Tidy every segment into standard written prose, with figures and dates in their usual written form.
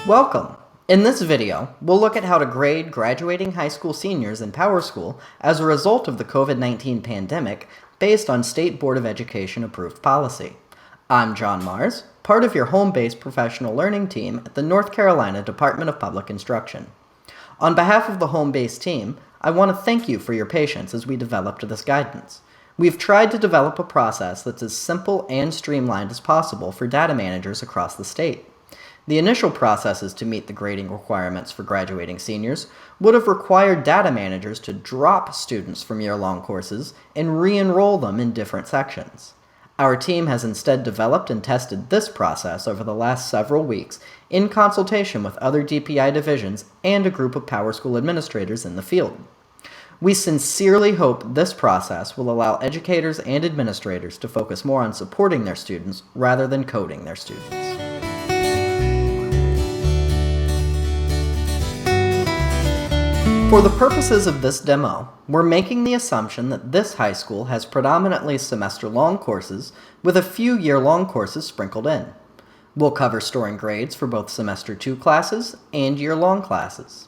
Welcome! In this video, we'll look at how to grade graduating high school seniors in PowerSchool as a result of the COVID-19 pandemic based on State Board of Education approved policy. I'm John Mars, part of your home-based professional learning team at the North Carolina Department of Public Instruction. On behalf of the home-based team, I want to thank you for your patience as we developed this guidance. We've tried to develop a process that's as simple and streamlined as possible for data managers across the state. The initial processes to meet the grading requirements for graduating seniors would have required data managers to drop students from year-long courses and re-enroll them in different sections. Our team has instead developed and tested this process over the last several weeks in consultation with other DPI divisions and a group of PowerSchool administrators in the field. We sincerely hope this process will allow educators and administrators to focus more on supporting their students rather than coding their students. For the purposes of this demo, we're making the assumption that this high school has predominantly semester-long courses with a few year-long courses sprinkled in. We'll cover storing grades for both Semester 2 classes and year-long classes.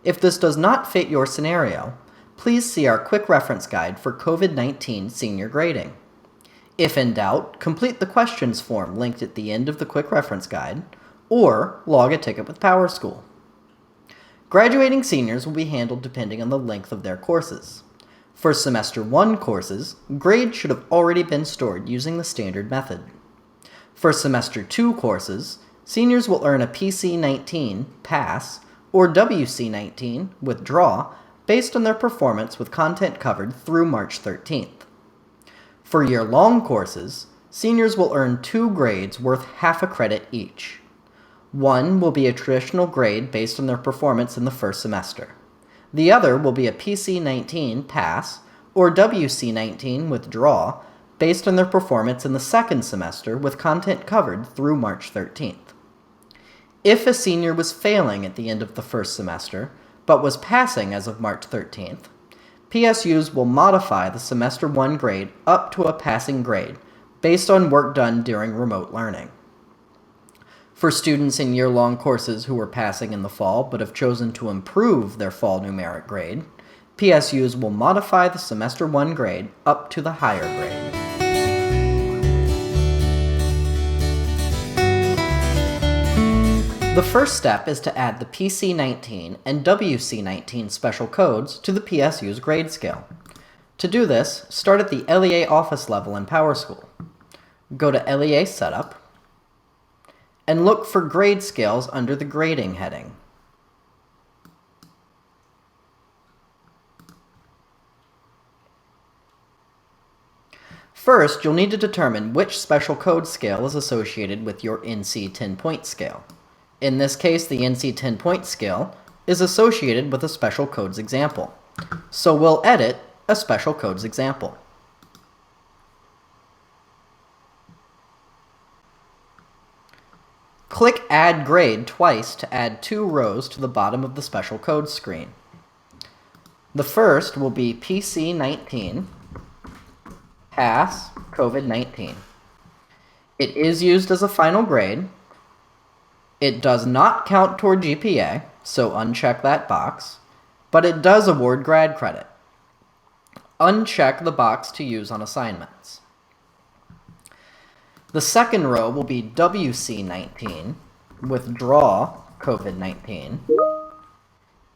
If this does not fit your scenario, please see our quick reference guide for COVID-19 senior grading. If in doubt, complete the questions form linked at the end of the quick reference guide, or log a ticket with PowerSchool. Graduating seniors will be handled depending on the length of their courses. For Semester 1 courses, grades should have already been stored using the standard method. For Semester 2 courses, seniors will earn a PC-19 pass or WC-19 withdraw based on their performance with content covered through March 13th. For year-long courses, seniors will earn 2 grades worth half a credit each. One will be a traditional grade based on their performance in the first semester. The other will be a PC-19 pass or WC-19 withdraw based on their performance in the second semester with content covered through March 13th. If a senior was failing at the end of the first semester, but was passing as of March 13th, PSUs will modify the Semester 1 grade up to a passing grade based on work done during remote learning. For students in year-long courses who were passing in the fall but have chosen to improve their fall numeric grade, PSUs will modify the Semester 1 grade up to the higher grade. The first step is to add the PC-19 and WC-19 special codes to the PSU's grade scale. To do this, start at the LEA office level in PowerSchool. Go to LEA Setup, and look for grade scales under the Grading heading. First, you'll need to determine which special code scale is associated with your NC 10-point scale. In this case, the NC 10-point scale is associated with a special codes example. So we'll edit a special codes example. Click Add Grade twice to add 2 rows to the bottom of the special codes screen. The first will be PC-19 Pass COVID-19. It is used as a final grade. It does not count toward GPA, so uncheck that box, but it does award grad credit. Uncheck the box to use on assignments. The second row will be WC-19, withdraw COVID-19.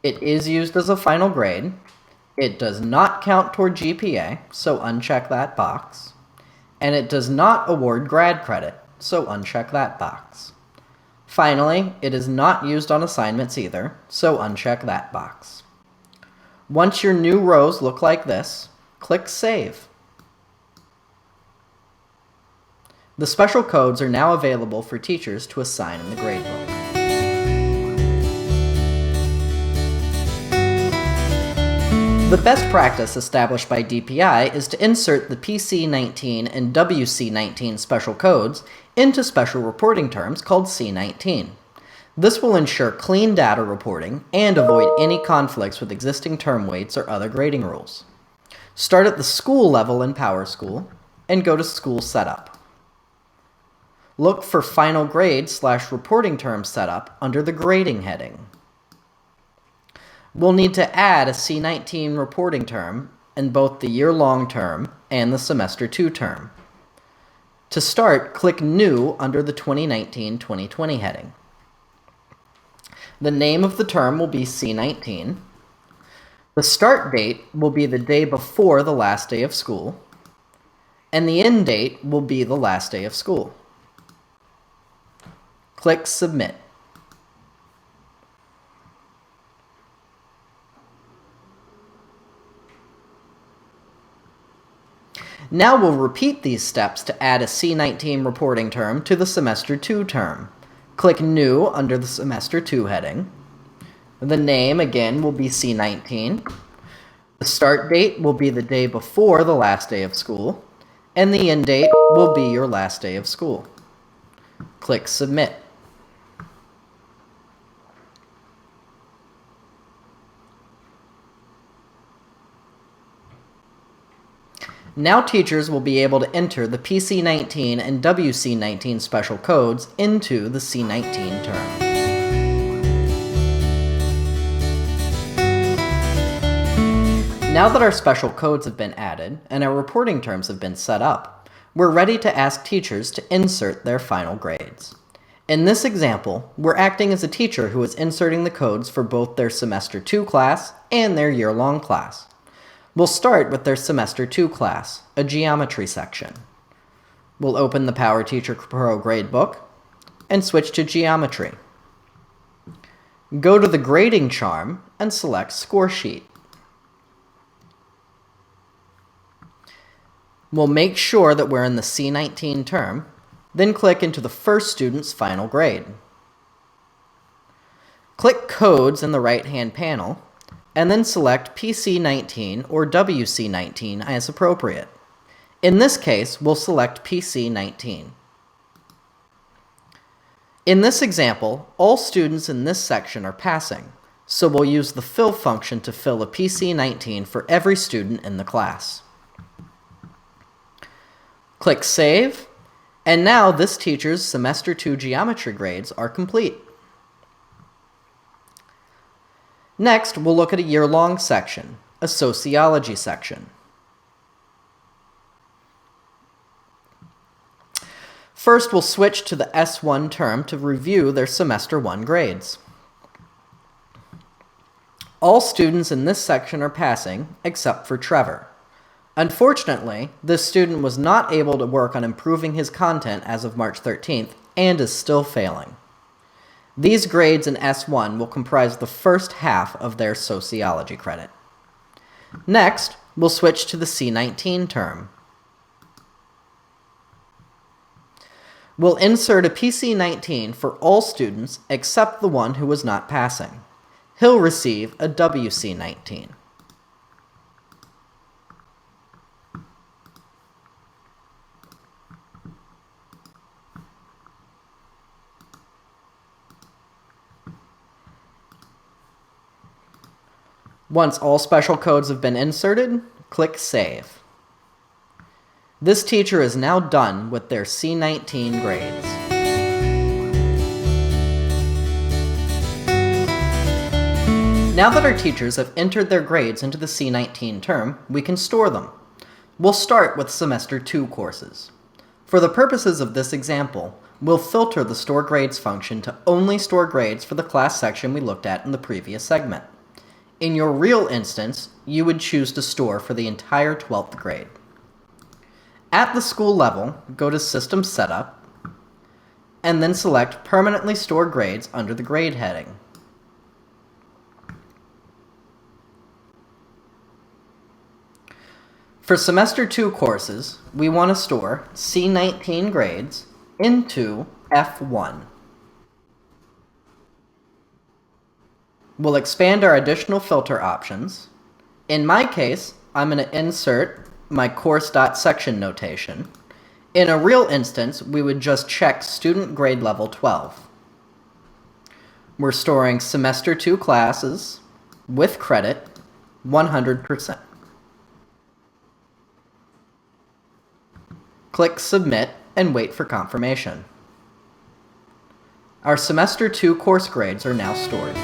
It is used as a final grade. It does not count toward GPA, so uncheck that box. And it does not award grad credit, so uncheck that box. Finally, it is not used on assignments either, so uncheck that box. Once your new rows look like this, click Save. The special codes are now available for teachers to assign in the gradebook. The best practice established by DPI is to insert the PC-19 and WC-19 special codes into special reporting terms called C19. This will ensure clean data reporting and avoid any conflicts with existing term weights or other grading rules. Start at the school level in PowerSchool and go to School Setup. Look for Final Grade/Reporting Term Setup under the Grading heading. We'll need to add a C19 reporting term in both the year-long term and the Semester 2 term. To start, click New under the 2019-2020 heading. The name of the term will be C19. The start date will be the day before the last day of school, and the end date will be the last day of school. Click Submit. Now we'll repeat these steps to add a C19 reporting term to the Semester 2 term. Click New under the Semester 2 heading. The name, again, will be C19. The start date will be the day before the last day of school, and the end date will be your last day of school. Click Submit. Now teachers will be able to enter the PC19 and WC19 special codes into the C19 term. Now that our special codes have been added and our reporting terms have been set up, we're ready to ask teachers to insert their final grades. In this example, we're acting as a teacher who is inserting the codes for both their Semester 2 class and their year-long class. We'll start with their Semester 2 class, a geometry section. We'll open the PowerTeacher Pro gradebook and switch to geometry. Go to the grading charm and select Score Sheet. We'll make sure that we're in the C19 term, then click into the first student's final grade. Click Codes in the right-hand panel, and then select PC19 or WC19 as appropriate. In this case, we'll select PC19. In this example, all students in this section are passing, so we'll use the Fill function to fill a PC19 for every student in the class. Click Save, and now this teacher's Semester 2 geometry grades are complete. Next, we'll look at a year-long section, a sociology section. First, we'll switch to the S1 term to review their Semester 1 grades. All students in this section are passing, except for Trevor. Unfortunately, this student was not able to work on improving his content as of March 13th and is still failing. These grades in S1 will comprise the first half of their sociology credit. Next, we'll switch to the C19 term. We'll insert a PC19 for all students except the one who was not passing. He'll receive a WC19. Once all special codes have been inserted, click Save. This teacher is now done with their C19 grades. Now that our teachers have entered their grades into the C19 term, we can store them. We'll start with Semester 2 courses. For the purposes of this example, we'll filter the Store Grades function to only store grades for the class section we looked at in the previous segment. In your real instance, you would choose to store for the entire 12th grade. At the school level, go to System Setup, and then select Permanently Store Grades under the Grade heading. For Semester 2 courses, we want to store C19 grades into F1. We'll expand our additional filter options. In my case, I'm going to insert my course.section notation. In a real instance, we would just check student grade level 12. We're storing Semester 2 classes with credit 100%. Click Submit and wait for confirmation. Our Semester 2 course grades are now stored.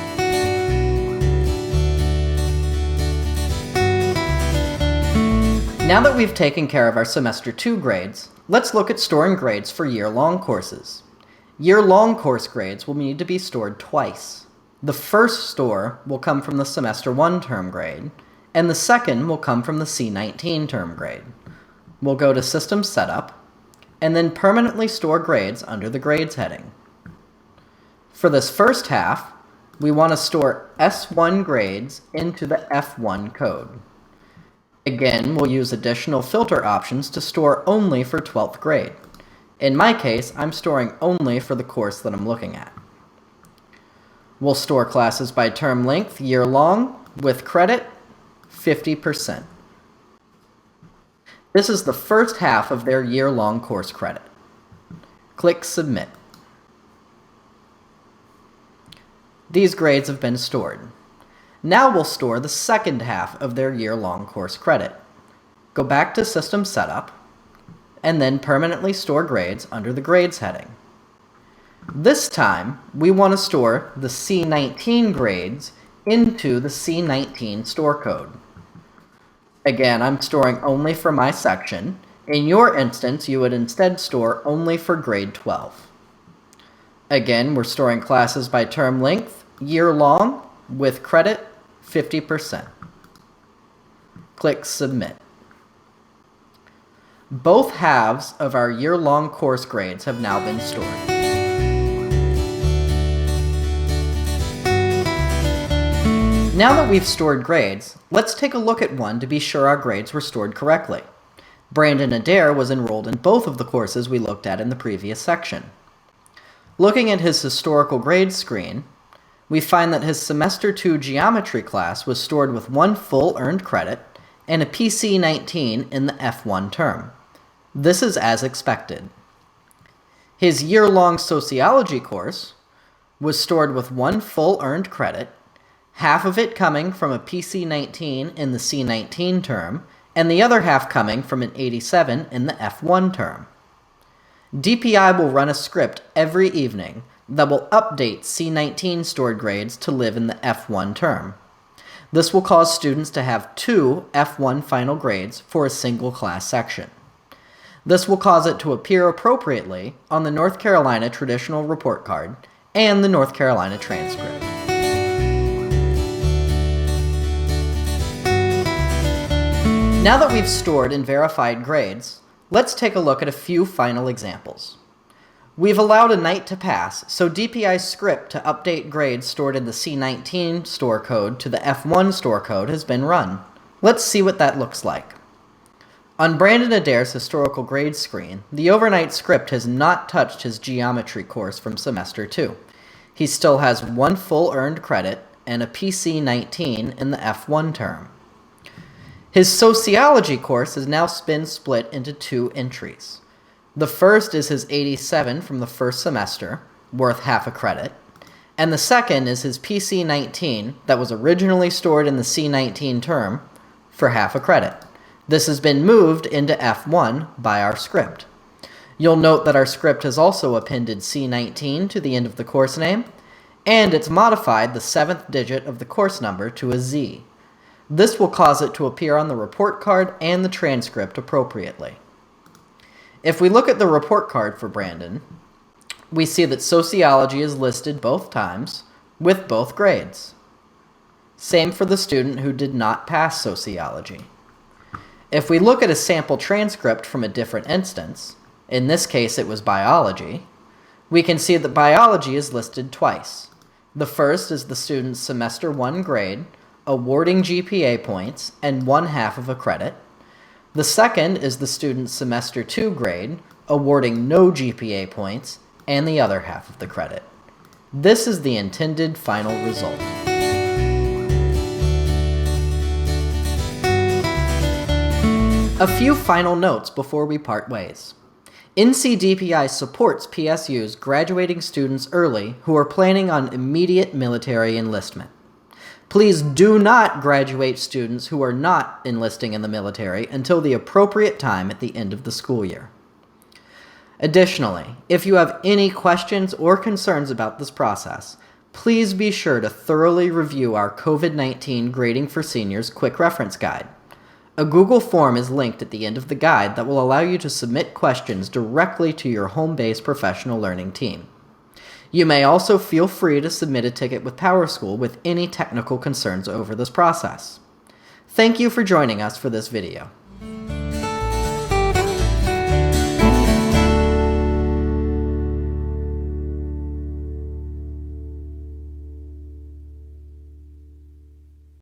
Now that we've taken care of our Semester 2 grades, let's look at storing grades for year-long courses. Year-long course grades will need to be stored twice. The first store will come from the Semester 1 term grade, and the second will come from the C19 term grade. We'll go to System Setup, and then permanently store grades under the Grades heading. For this first half, we want to store S1 grades into the F1 code. Again, we'll use additional filter options to store only for 12th grade. In my case, I'm storing only for the course that I'm looking at. We'll store classes by term length, year long, with credit, 50%. This is the first half of their year-long course credit. Click Submit. These grades have been stored. Now we'll store the second half of their year-long course credit. Go back to System Setup, and then permanently store grades under the Grades heading. This time, we want to store the C19 grades into the C19 store code. Again, I'm storing only for my section. In your instance, you would instead store only for grade 12. Again, we're storing classes by term length, year long, with credit, 50%. Click Submit. Both halves of our year-long course grades have now been stored. Now that we've stored grades, let's take a look at one to be sure our grades were stored correctly. Brandon Adair was enrolled in both of the courses we looked at in the previous section. Looking at his historical grades screen, we find that his Semester 2 geometry class was stored with 1 full earned credit and a PC19 in the F1 term. This is as expected. His year-long sociology course was stored with 1 full earned credit, half of it coming from a PC19 in the C19 term, and the other half coming from an 87 in the F1 term. DPI will run a script every evening that will update C19 stored grades to live in the F1 term. This will cause students to have 2 F1 final grades for a single class section. This will cause it to appear appropriately on the North Carolina traditional report card and the North Carolina transcript. Now that we've stored and verified grades, let's take a look at a few final examples. We've allowed a night to pass, so DPI's script to update grades stored in the C19 store code to the F1 store code has been run. Let's see what that looks like. On Brandon Adair's historical grades screen, the overnight script has not touched his geometry course from Semester 2. He still has 1 full earned credit and a PC19 in the F1 term. His sociology course has now been split into 2 entries. The first is his 87 from the first semester, worth half a credit, and the second is his PC19 that was originally stored in the C19 term for half a credit. This has been moved into F1 by our script. You'll note that our script has also appended C19 to the end of the course name, and it's modified the 7th digit of the course number to a Z. This will cause it to appear on the report card and the transcript appropriately. If we look at the report card for Brandon, we see that sociology is listed both times with both grades. Same for the student who did not pass sociology. If we look at a sample transcript from a different instance, in this case it was biology, we can see that biology is listed twice. The first is the student's Semester 1 grade, awarding GPA points and 1/2 of a credit. The second is the student's Semester 2 grade, awarding no GPA points and the other half of the credit. This is the intended final result. A few final notes before we part ways. NCDPI supports PSU's graduating students early who are planning on immediate military enlistment. Please do not graduate students who are not enlisting in the military until the appropriate time at the end of the school year. Additionally, if you have any questions or concerns about this process, please be sure to thoroughly review our COVID-19 Grading for Seniors Quick Reference Guide. A Google form is linked at the end of the guide that will allow you to submit questions directly to your home-based professional learning team. You may also feel free to submit a ticket with PowerSchool with any technical concerns over this process. Thank you for joining us for this video.